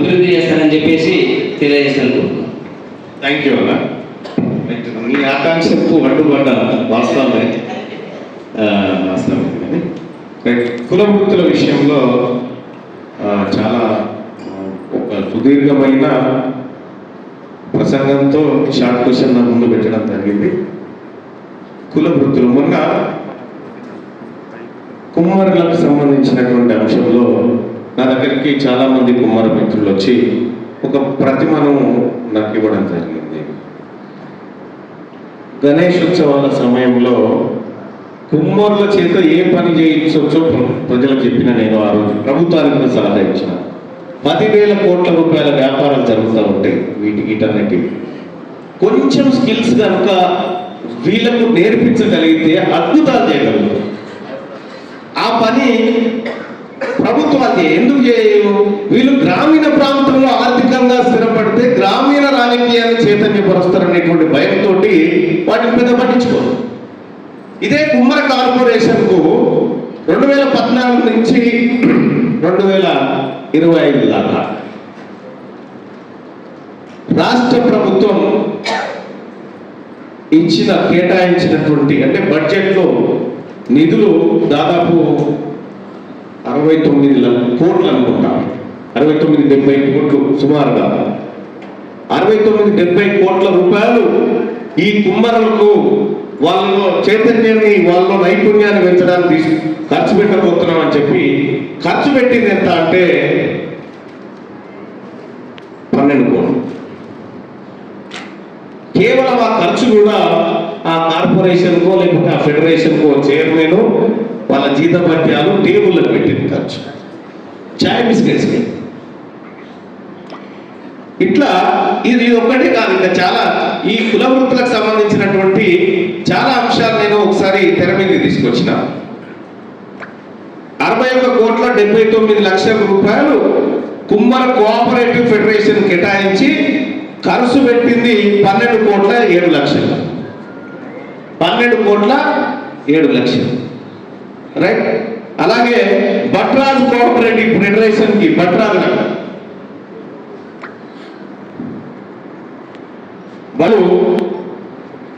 అభివృద్ధి చేస్తానని చెప్పేసి తెలియజేస్తాను. థ్యాంక్ యూ అన్న. మీ ఆకాంక్షకు అడ్డుపడ్డ వాస్తవమే. కుల వృత్తుల విషయంలో చాలా ఒక సుదీర్ఘమైన ప్రసంగంతో షార్ట్ క్వశ్చన్ నా ముందు పెట్టడం జరిగింది. కుల వృత్తులు మొన్న కుమ్మరులకు సంబంధించినటువంటి అంశంలో నా దగ్గరికి చాలామంది కుమ్మర మిత్రులు వచ్చి ఒక ప్రతిమను నాకు ఇవ్వడం జరిగింది. గణేశోత్సవాల సమయంలో కుమ్మరుల చేత ఏ పని చేయించవచ్చో ప్రజలకు చెప్పిన నేను ఆ రోజు ప్రభుత్వానికి సలహా ఇచ్చిన. 10,000 కోట్ల రూపాయల వ్యాపారాలు జరుగుతూ ఉంటాయి వీటన్నిటి. కొంచెం స్కిల్స్ కనుక వీళ్ళకు నేర్పించగలిగితే అద్భుతాలు చేయగలుగుతారు. ఆ పని ప్రభుత్వాలు ఎందుకు చేయవు? వీళ్ళు గ్రామీణ ప్రాంతంలో ఆర్థికంగా స్థిరపడితే గ్రామీణ రాజకీయాన్ని చైతన్యపరుస్తారనేటువంటి భయంతో వాటిని పెద్ద పట్టించుకోరు. ఇదే కుమ్మర కార్పొరేషన్కు 2014 నుంచి 2025 దాకా రాష్ట్ర ప్రభుత్వం కేటాయించినటువంటి అంటే బడ్జెట్లో నిధులు దాదాపు 69 కోట్లు అనుకుంటా. 69-70 కోట్లు సుమారుగా 69-70 కోట్ల రూపాయలు ఈ కుమ్మరులకు వాళ్ళలో చైతన్యాన్ని వాళ్ళలో నైపుణ్యాన్ని పెంచడానికి ఖర్చు పెట్టబోతున్నాం అని చెప్పి ఖర్చు పెట్టింది ఎంత అంటే 12 కోట్లు. కేవలం ఆ ఖర్చు కూడా ఆ కార్పొరేషన్కో లేకపోతే ఆ ఫెడరేషన్కో చైర్మన్ వాళ్ళ జీతభత్యాలు టేబుల్లకు పెట్టింది ఖర్చు, చాయ్ బిస్కెట్స్కి. ఇట్లా ఇది ఒక్కటే కాదు, ఇంకా చాలా ఈ కుల వృత్తులకు సంబంధించినటువంటి చాలా అంశాలు నేను ఒకసారి తెర మీద తీసుకొచ్చిన. 61,79,00,000 రూపాయలు కుమ్మర కోఆపరేటివ్ ఫెడరేషన్ కేటాయించి ఖర్చు పెట్టింది 12,07,00,000. 12,07,00,000 రైట్. అలాగే భట్రాజ్ కోఆపరేటివ్ ఫెడరేషన్ కి వాళ్ళు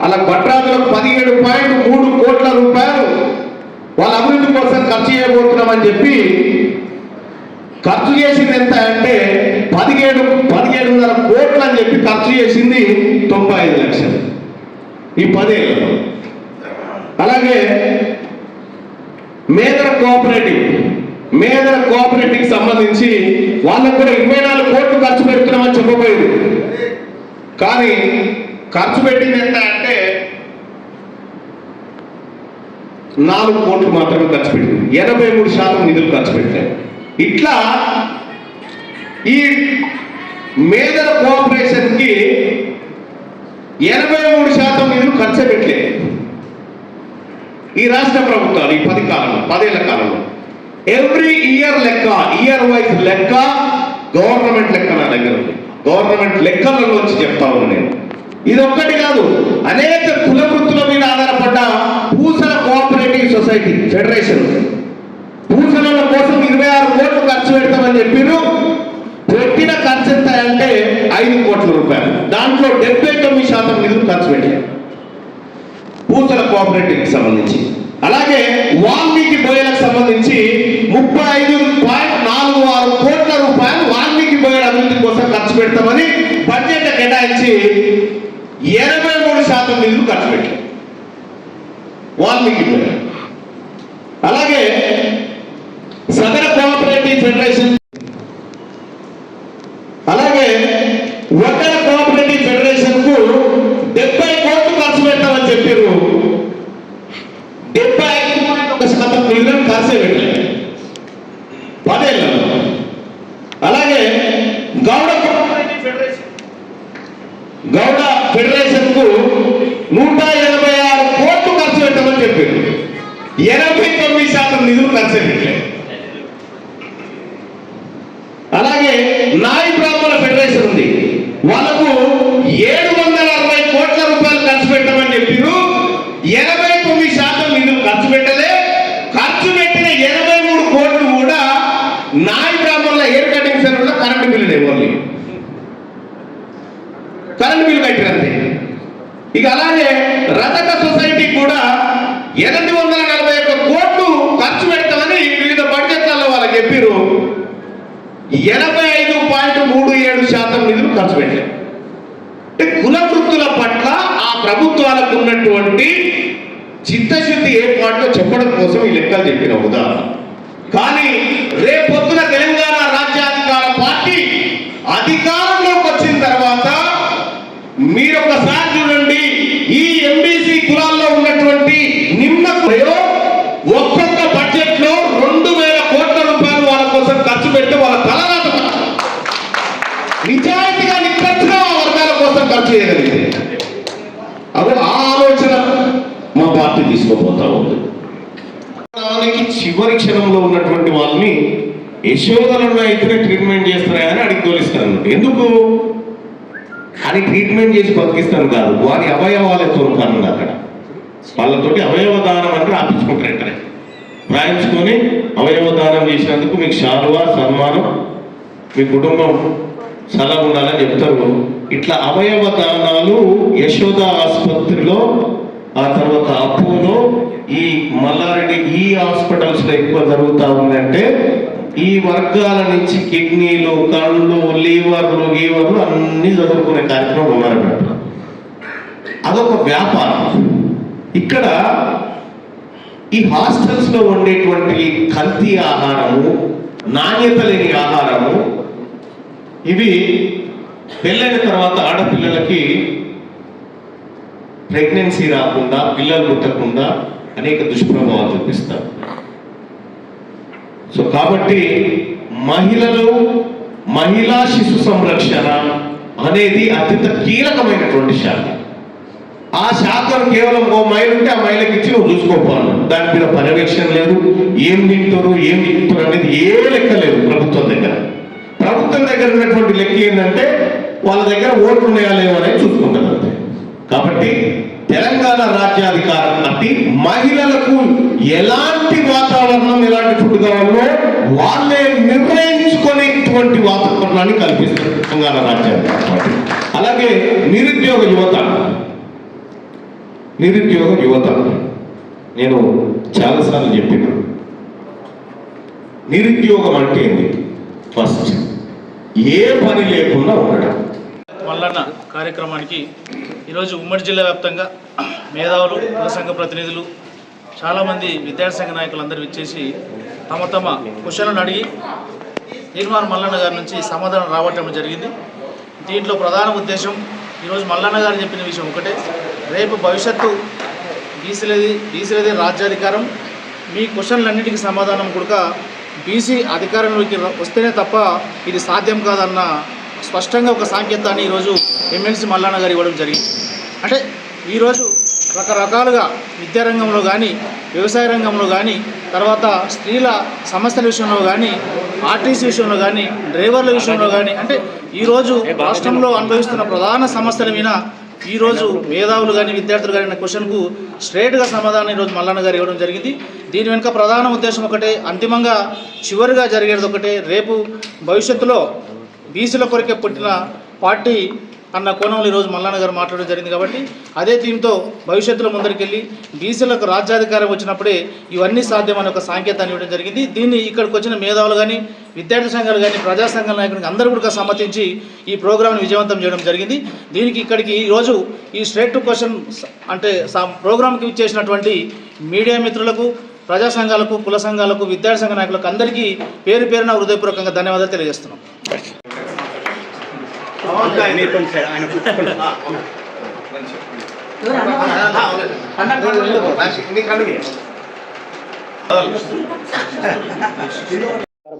అలా భట్రాజులకు 17.3 కోట్ల రూపాయలు వాళ్ళ అభివృద్ధి కోసం ఖర్చు చేయబోతున్నామని చెప్పి ఖర్చు చేసింది ఎంత అంటే 17.5 కోట్లు అని చెప్పి ఖర్చు చేసింది 95 లక్షలు ఈ 10 ఏళ్ళలో. అలాగే మేదర కోఆపరేటివ్ సంబంధించి వాళ్ళకు కూడా 24 కోట్లు ఖర్చు పెడుతున్నామని చెప్పబోయేది. కానీ ఖర్చు పెట్టింది ఎంత అంటే 4 కోట్లు మాత్రమే ఖర్చు పెట్టింది. 83% నిధులు ఖర్చు పెట్టారు. ఇట్లా ఈ మేదర కోఆపరేషన్ కి 83% నిధులు ఖర్చు పెట్టలేదు ఈ రాష్ట్ర ప్రభుత్వాలు ఈ 10 ఏళ్ల కాలంలో. ఎవ్రీ ఇయర్ లెక్క, ఇయర్ వైజ్ లెక్క, గవర్నమెంట్ లెక్క నా దగ్గర ఉంది. గవర్నమెంట్ లెక్కలలో వచ్చి చెప్తా ఉన్నా నేను. ఇది ఒక్కటి కాదు, అనేక కుల వృత్తుల మీద ఆధారపడ్డ పూసల కోఆపరేటివ్ సొసైటీ ఫెడరేషన్ పూసల కోసం 26 కోట్లు ఖర్చు పెడతామని చెప్పారు. పెట్టిన ఖర్చు ఎంత అంటే 5 కోట్ల రూపాయలు. దాంట్లో 79% నిధులు ఖర్చు పెట్టారు పూసల కోఆపరేటివ్ కి సంబంధించి. అలాగే వాల్మీకి బోయలకు సంబంధించి 35.46 కోట్ల రూపాయలు వాల్మీకి బోయల అభివృద్ధి కోసం ఖర్చు పెడతామని బడ్జెట్ కేటాయించి 83% నిధులు ఖర్చు పెట్టారు వాల్మీకి బోయలు. అలాగే సదర కోఆపరేటివ్ ఫెడరేషన్, అలాగే వడ్డల కోఆపరేటివ్ ఫెడరేషన్ కు 70 కోట్లు ఖర్చు పెడతామని చెప్పారు. 75.1% నిధులను ఖర్చు పెట్టలేదు 10 ఏళ్లలో. అలాగే గౌడ ఫెడరేషన్ కు 186 కోట్లు ఖర్చు పెట్టమని చెప్పారు. 89% నిధులు ఖర్చు పెట్టలేదు. అలాగే నాయి బ్రాహ్మణ ఫెడరేషన్ ఉంది, వాళ్ళకు 760 కోట్ల రూపాయలు ఖర్చు పెట్టమని చెప్పారు. 89% నిధులు ఖర్చు పెట్టలే. ఖర్చు పెట్టిన 83 కోట్లు కూడా నాయి బ్రాహ్మణుల హెయిర్ కటింగ్ సెంటర్లో కరెంటు బిల్లు ఇవ్వాలి, కరెంటు బిల్లు కట్టినంతే. ఇక అలాగే రజక సొసైటీ కూడా 841 కోట్లు ఖర్చు పెడతామని వివిధ బడ్జెట్లలో వాళ్ళకి చెప్పారు. 85.37% నిధులు ఖర్చు పెట్టారు. కుల వృత్తుల పట్ల ఆ ప్రభుత్వాలకు ఉన్నటువంటి చిత్తశుద్ధి ఏర్పాటులో చెప్పడం కోసం ఈ లెక్కలు చెప్పిన ఉదాహరణ. కానీ రేపొద్దున తెలంగాణ రాజ్యాధికార పార్టీ అధికారంలోకి వచ్చిన తర్వాత మీరొకసారి చూడండి, ఈ ఎంబీసీ కులాల్లో ఉన్నటువంటి నిమ్న ఒక్కొక్క బడ్జెట్ లో 2,000 కోట్ల రూపాయలు వాళ్ళ కోసం ఖర్చు పెడితే వాళ్ళ తలరాత నిజాయితీగా నిక్కచ్చిగా వర్గాల కోసం ఖర్చు చేయగలిగింది. అదే ఆ ఆలోచన మా పార్టీ తీసుకోపోతా ఉంది. చివరి క్షణంలో ఉన్నటువంటి వాళ్ళని యశోదలను అయితే ట్రీట్మెంట్ చేస్తున్నాయని అడిగి తోలిస్తాను. ఎందుకు అని ట్రీట్మెంట్ చేసి బతికిస్తాను కాదు, వారి అవయవాలే తోలుతాను. అక్కడ వాళ్ళతోటి అవయవ దానం అంటే రాపించుకుంటారంటే రాయించుకొని అవయవ దానం చేసినందుకు మీకు శాలువా సన్మానం, మీ కుటుంబం సలహా ఉండాలని చెప్తారు. ఇట్లా అవయవ దానాలు యశోద ఆసుపత్రిలో, ఆ తర్వాత అపోలో, ఈ మల్లారెడ్డి ఈ హాస్పిటల్స్ లో ఎక్కువ జరుగుతూ ఉందంటే ఈ వర్గాల నుంచి కిడ్నీలు, కళ్ళు, లీవర్లు, గీవర్లు అన్ని చదువుకునే కార్యక్రమం ఉన్నారన్నమాట. అదొక వ్యాపారం. ఇక్కడ ఈ హాస్టల్స్ లో ఉండేటువంటి కల్తీ ఆహారము, నాణ్యత లేని ఆహారము, ఇవి పెళ్ళైన తర్వాత ఆడపిల్లలకి ప్రెగ్నెన్సీ రాకుండా, పిల్లలు పుట్టకుండా అనేక దుష్ప్రభావాలు చూపిస్తారు. సో కాబట్టి మహిళా శిశు సంరక్షణ అనేది అత్యంత కీలకమైనటువంటి శాఖ. ఆ శాఖను కేవలం ఓ మహిళ ఉంటే ఆ మహిళకి ఇచ్చి నువ్వు చూసుకోపోవాలి. దాని మీద పర్యవేక్షణ లేదు, ఏం తింటారు ఏం తింటారు అనేది ఏ లెక్క లేదు ప్రభుత్వం దగ్గర. ప్రభుత్వం దగ్గర ఉన్నటువంటి లెక్క ఏంటంటే వాళ్ళ దగ్గర ఓట్లు ఉన్నాయా లేవు అనేది చూసుకుంటారు అంతే. కాబట్టి తెలంగాణ రాజ్యాధికార పార్టీ మహిళలకు ఎలాంటి వాతావరణం, ఎలాంటి ఫుడ్ కావాలో వాళ్ళే నిర్ణయించుకునేటువంటి వాతావరణాన్ని కల్పిస్తారు తెలంగాణ రాజ్యాధికార పార్టీ. అలాగే నిరుద్యోగ యువత నేను చాలాసార్లు చెప్పిన, నిరుద్యోగం అంటే ఏంటి? ఫస్ట్ ఏ పని లేకుండా ఉండడం. మల్లన్న కార్యక్రమానికి ఈరోజు ఉమ్మడి జిల్లా వ్యాప్తంగా మేధావులు, కుల సంఘ ప్రతినిధులు, చాలామంది విద్యార్థి సంఘ నాయకులు అందరూ ఇచ్చేసి తమ క్వశ్చన్లను అడిగి తీర్మార్ మల్లన్న గారి నుంచి సమాధానం రావటం జరిగింది. దీంట్లో ప్రధాన ఉద్దేశం ఈరోజు మల్లన్న గారు చెప్పిన విషయం ఒకటే, రేపు భవిష్యత్తు బీసీలది రాజ్యాధికారం, మీ క్వశ్చన్లన్నిటికీ సమాధానం కూడా బీసీ అధికారంలోకి వస్తేనే తప్ప ఇది సాధ్యం కాదన్న స్పష్టంగా ఒక సంకేతాన్ని ఈరోజు ఎమ్మెల్సీ మల్లన్న గారు ఇవ్వడం జరిగింది. అంటే ఈరోజు రకరకాలుగా విద్యారంగంలో కానీ, వ్యవసాయ రంగంలో కానీ, తర్వాత స్త్రీల సమస్యల విషయంలో కానీ, ఆర్టీసీ విషయంలో కానీ, డ్రైవర్ల విషయంలో కానీ, అంటే ఈరోజు రాష్ట్రంలో అనుభవిస్తున్న ప్రధాన సమస్యల మీద ఈరోజు మేధావులు కానీ, విద్యార్థులు కానీ క్వశ్చన్కు స్ట్రేట్గా సమాధానం ఈరోజు మల్లన్న గారు ఇవ్వడం జరిగింది. దీని వెనుక ప్రధాన ఉద్దేశం ఒకటే, అంతిమంగా చివరిగా జరిగేది ఒకటే, రేపు భవిష్యత్తులో బీసీల కొరకే పుట్టిన పార్టీ అన్న కోణంలో ఈరోజు మల్లన్న గారు మాట్లాడడం జరిగింది. కాబట్టి అదే థీమ్తో భవిష్యత్తులో ముందరికెళ్ళి బీసీలకు రాజ్యాధికారం వచ్చినప్పుడే ఇవన్నీ సాధ్యమనే ఒక సంకేతాన్ని ఇవ్వడం జరిగింది. దీన్ని ఇక్కడికి వచ్చిన మేధావులు కానీ, విద్యార్థి సంఘాలు కానీ, ప్రజా సంఘాల నాయకులకు అందరూ కూడా సమ్మతించి ఈ ప్రోగ్రాంను విజయవంతం చేయడం జరిగింది. దీనికి ఇక్కడికి ఈరోజు ఈ స్ట్రేట్ టు క్వశ్చన్ అంటే ప్రోగ్రాంకి ఇచ్చేసినటువంటి మీడియా మిత్రులకు, ప్రజా సంఘాలకు, కుల సంఘాలకు, విద్యార్థి సంఘ నాయకులకు అందరికీ పేరు పేరున హృదయపూర్వకంగా ధన్యవాదాలు తెలియజేస్తున్నాం.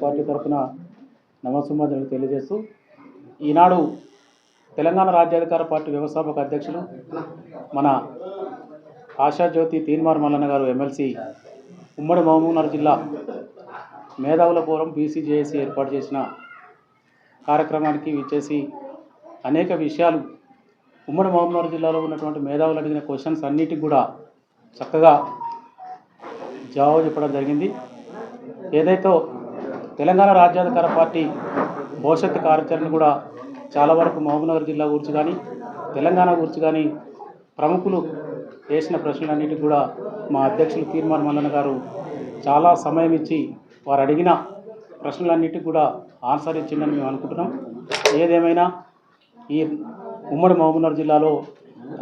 పార్టీ తరఫున నమస్సుమాజులు తెలియజేస్తూ, ఈనాడు తెలంగాణ రాజ్యాధికార పార్టీ వ్యవస్థాపక అధ్యక్షులు మన ఆశాజ్యోతి తీన్మార్ మల్లన్న గారు ఎమ్మెల్సీ ఉమ్మడి మహబూబ్నగర్ జిల్లా మేధావుల ఫోరం బీసీజేఏసీ ఏర్పాటు చేసిన కార్యక్రమానికి విచ్చేసి అనేక విషయాలు ఉమ్మడి మహబూబ్నగర్ జిల్లాలో ఉన్నటువంటి మేధావులు అడిగిన క్వశ్చన్స్ అన్నిటికి కూడా చక్కగా జవాబు చెప్పడం జరిగింది. ఏదైతే తెలంగాణ రాజ్యాధికార పార్టీ భవిష్యత్తు కార్యాచరణ కూడా చాలా వరకు మహబూబ్నగర్ జిల్లా గురించి కానీ తెలంగాణ గురించి కానీ ప్రముఖులు వేసిన ప్రశ్నలన్నిటికీ కూడా మా అధ్యక్షులు తీర్మాన్ మల్లన్న గారు చాలా సమయం ఇచ్చి వారు అడిగిన ప్రశ్నలన్నిటికీ కూడా ఆన్సర్ ఇచ్చిందని మేము అనుకుంటున్నాం. ఏదేమైనా ఈ ఉమ్మడి మహబూబ్నగర్ జిల్లాలో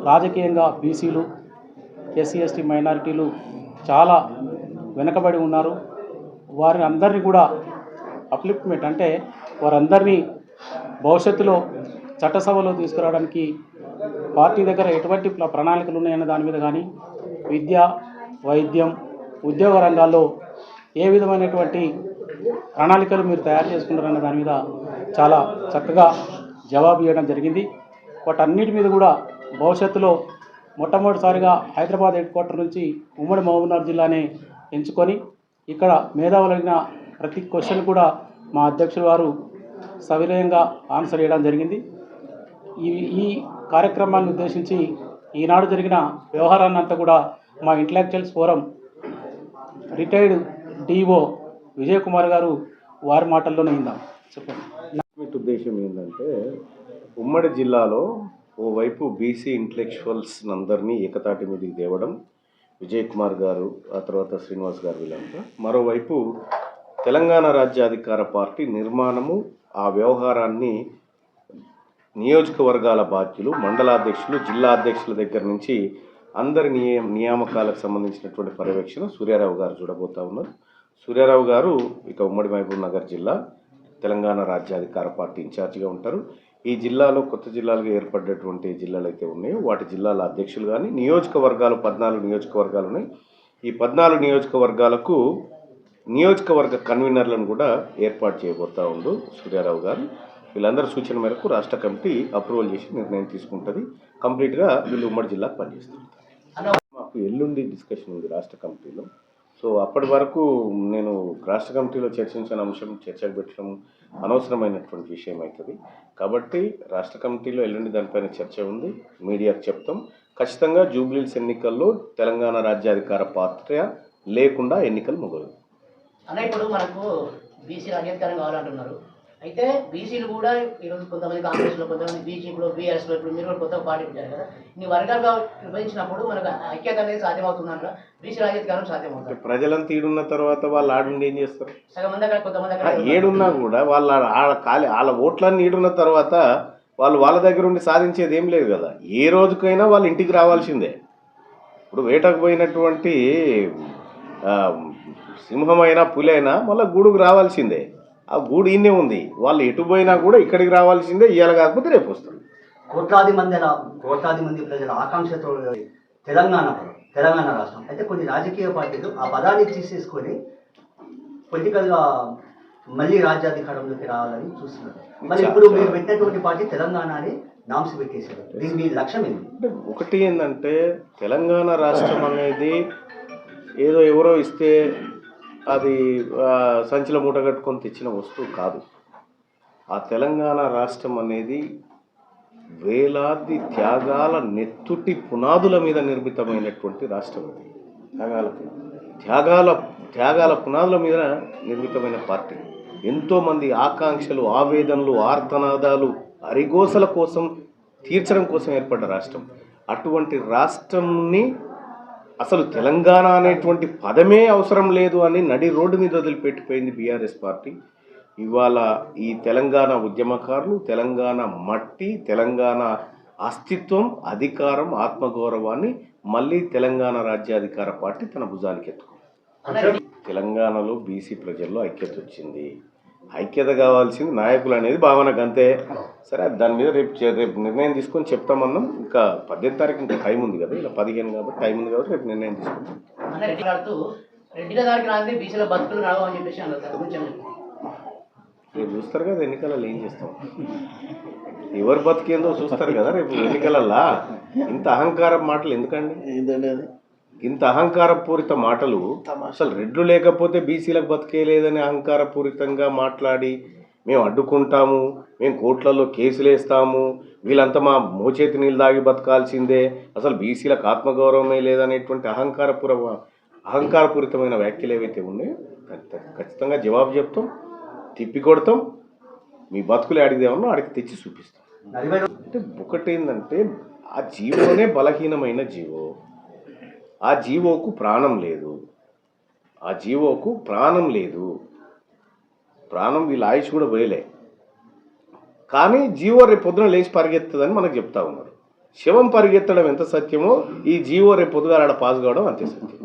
రాజకీయంగా బీసీలు, ఎస్సీ ఎస్టీ మైనారిటీలు చాలా వెనుకబడి ఉన్నారు. వారిని అందరినీ కూడా అప్లిఫ్ట్మెంట్ అంటే వారందరినీ భవిష్యత్తులో చట్టసభలో తీసుకురావడానికి పార్టీ దగ్గర ఎటువంటి ప్రణాళికలు ఉన్నాయన్న దాని మీద కానీ విద్య, వైద్యం, ఉద్యోగ రంగాల్లో ఏ విధమైనటువంటి ప్రణాళికలు మీరు తయారు చేసుకుంటారన్న దాని మీద చాలా చక్కగా జవాబు ఇవ్వడం జరిగింది. వాటన్నిటి మీద కూడా భవిష్యత్తులో మొట్టమొదటిసారిగా హైదరాబాద్ హెడ్ క్వార్టర్ నుంచి ఉమ్మడి మహబూబ్నగర్ జిల్లానే ఎంచుకొని ఇక్కడ మేధావులైన ప్రతి క్వశ్చన్ కూడా మా అధ్యక్షులు వారు సవినయంగా ఆన్సర్ చేయడం జరిగింది. ఈ కార్యక్రమాన్ని ఉద్దేశించి ఈనాడు జరిగిన వ్యవహారాన్ని అంతా కూడా మా intellectuals forum retired DO Vijay Kumar గారు వారి మాటల్లోనే ఇందాం. చెప్పండి. ఉద్దేశం ఏంటంటే ఉమ్మడి జిల్లాలో ఓవైపు బీసీ ఇంటలెక్చువల్స్ అందరినీ ఏకతాటి మీదకి తేవడం, విజయ్ కుమార్ గారు, ఆ తర్వాత శ్రీనివాస్ గారు వీళ్ళంతా, మరోవైపు తెలంగాణ రాజ్యాధికార పార్టీ నిర్మాణము, ఆ వ్యవహారాన్ని నియోజకవర్గాల బాధ్యులు, మండలాధ్యక్షులు, జిల్లా అధ్యక్షుల దగ్గర నుంచి అందరి నియామకాలకు సంబంధించినటువంటి పర్యవేక్షణ సూర్యారావు గారు చూడబోతా ఉన్నారు. సూర్యారావు గారు ఇక ఉమ్మడి మహబూబ్ నగర్ జిల్లా తెలంగాణ రాజ్యాధికార పార్టీ ఇన్ఛార్జిగా ఉంటారు. ఈ జిల్లాలో కొత్త జిల్లాలుగా ఏర్పడ్డటువంటి జిల్లాలు అయితే ఉన్నాయో వాటి జిల్లాల అధ్యక్షులు కానీ నియోజకవర్గాలు 14 నియోజకవర్గాలు ఉన్నాయి. ఈ 14 నియోజకవర్గాలకు నియోజకవర్గ కన్వీనర్లను కూడా ఏర్పాటు చేయబోతా ఉండు సూర్యారావు గారు. వీళ్ళందరి సూచన మేరకు రాష్ట్ర కమిటీ అప్రూవల్ చేసి నిర్ణయం తీసుకుంటుంది. కంప్లీట్గా వీళ్ళు ఉమ్మడి జిల్లాకు పనిచేస్తారు. మాకు ఎల్లుండి డిస్కషన్ ఉంది రాష్ట్ర కమిటీలో. సో అప్పటి వరకు నేను రాష్ట్ర కమిటీలో చర్చించిన అంశం చర్చకు పెట్టడం అనవసరమైనటువంటి విషయం అవుతుంది. కాబట్టి రాష్ట్ర కమిటీలో ఎల్లుండి దానిపైన చర్చ ఉంది, మీడియాకు చెప్తాం. ఖచ్చితంగా జూబ్లీహిల్స్ ఎన్నికల్లో తెలంగాణ రాజ్యాధికార పార్టీ లేకుండా ఎన్నికలు మొదలు. అన్న ఇప్పుడు మనకు బీసీ రాజ్యాధికారం కావాలంటున్నారు. అయితే బీసీలు కూడా ఈరోజు కొంతమంది కాంగ్రెస్లో, కొంతమంది బీజేపీలో, బీఆర్ఎస్లో, ఇప్పుడు మీరు కూడా కొత్త పార్టీ పెట్టారు కదా, ఇన్ని వర్గాలుగా విభజించినప్పుడు మనకు ఐక్యత అనేది సాధ్యమవుతుందంట, బీసీ రాజ్యాధికారం సాధ్యమవుతుంది. ప్రజలంతా ఈడున్న తర్వాత వాళ్ళు ఆడుండి ఏం చేస్తారు? సగం మంది అక్కడ, కొంతమంది అక్కడ ఏడున్నా కూడా వాళ్ళ ఓట్లన్నీ ఈడున్న తర్వాత వాళ్ళ దగ్గర ఉండి సాధించేది ఏం లేదు కదా. ఏ రోజుకైనా వాళ్ళు ఇంటికి రావాల్సిందే. ఇప్పుడు వేటకు పోయినటువంటి సింహమైనా పులైనా మళ్ళీ గూడుకు రావాల్సిందే. ఆ గూడు ఇన్నే ఉంది. వాళ్ళు ఎటు పోయినా కూడా ఇక్కడికి రావాల్సిందే. ఇవాళ కాకపోతే రేపు వస్తారు. కోట్లాది మంది ప్రజల ఆకాంక్షతో తెలంగాణ రాష్ట్రం. అయితే కొన్ని రాజకీయ పార్టీలు ఆ పదాన్ని తీసేసుకొని పొలిటికల్గా మళ్ళీ రాజ్యాధికారంలోకి రావాలని చూస్తున్నారు. మళ్ళీ ఇప్పుడు మీరు పెట్టినటువంటి పార్టీ తెలంగాణని నామ్స్ పెట్టేశారు. దీని మీ లక్ష్యం ఏంటి? అంటే ఒకటి ఏంటంటే తెలంగాణ రాష్ట్రం అనేది ఏదో ఎవరో ఇస్తే అది సంచిలో మూట కట్టుకొని తెచ్చిన వస్తువు కాదు. ఆ తెలంగాణ రాష్ట్రం అనేది వేలాది త్యాగాల నెత్తుటి పునాదుల మీద నిర్మితమైనటువంటి రాష్ట్రం. త్యాగాల పునాదుల మీద నిర్మితమైన పార్టీ. ఎంతోమంది ఆకాంక్షలు, ఆవేదనలు, ఆర్తనాదాలు, అరిగోసల కోసం తీర్చడం కోసం ఏర్పడ్డ రాష్ట్రం. అటువంటి రాష్ట్రంని అసలు తెలంగాణ అనేటువంటి పదమే అవసరం లేదు అని నడి రోడ్డు మీద వదిలిపెట్టిపోయింది బీఆర్ఎస్ పార్టీ. ఇవాళ ఈ తెలంగాణ ఉద్యమకారులు, తెలంగాణ మట్టి, తెలంగాణ అస్తిత్వం, అధికారం, ఆత్మగౌరవాన్ని మళ్ళీ తెలంగాణ రాజ్యాధికార పార్టీ తన భుజానికి ఎత్తుకుంది. తెలంగాణలో బీసీ ప్రజల్లో ఐక్యత వచ్చింది. ఐక్యత కావాల్సింది నాయకులు అనేది భావనకు అంతే. సరే, దాని మీద రేపు నిర్ణయం తీసుకొని చెప్తామన్నాం. ఇంకా 18 తారీఖు ఇంకా టైం ఉంది కదా, ఇలా 15 కాబట్టి టైం ఉంది కాబట్టి రేపు నిర్ణయం తీసుకుంటాం. రెడ్డిల దానికి రాంది బీసీల బతుకులు నడవని చెప్పేసి అన్నారు. రేపు చూస్తారు కదా ఎన్నికలలో ఏం చేస్తాం, ఎవరు బతికేందో చూస్తారు కదా రేపు ఎన్నికలల్లా. ఇంత అహంకారం మాటలు ఎందుకండి? ఇంత అహంకారపూరిత మాటలు. అసలు రెడ్లు లేకపోతే బీసీలకు బతికేయలేదని అహంకారపూరితంగా మాట్లాడి మేము అడ్డుకుంటాము, మేము కోర్టులలో కేసులు వేస్తాము, వీళ్ళంతా మా మోచేతి నీళ్ళు దాగి బతకాల్సిందే, అసలు బీసీలకు ఆత్మగౌరవమే లేదనేటువంటి అహంకారపూరితమైన వ్యాఖ్యలు ఏవైతే ఉన్నాయో ఖచ్చితంగా జవాబు చెప్తాం, తిప్పి కొడతాం. మీ బతుకులు అడిగేదేమన్నా ఆడికి తెచ్చి చూపిస్తాం. 40 అంటే ఒకటేందంటే ఆ జీవోనే బలహీనమైన జీవో, ఆ జీవోకు ప్రాణం లేదు, ఆ జీవోకు ప్రాణం లేదు, ప్రాణం వీళ్ళ ఆయుష్ కూడా పోయలే. కానీ జీవో రేపు పొద్దున లేచి పరిగెత్తుందని మనకు చెప్తా ఉన్నారు. శవం పరిగెత్తడం ఎంత సత్యమో ఈ జీవో రేపు పొద్దుగా ఆడ పాస్ కావడం అంతే సత్యం.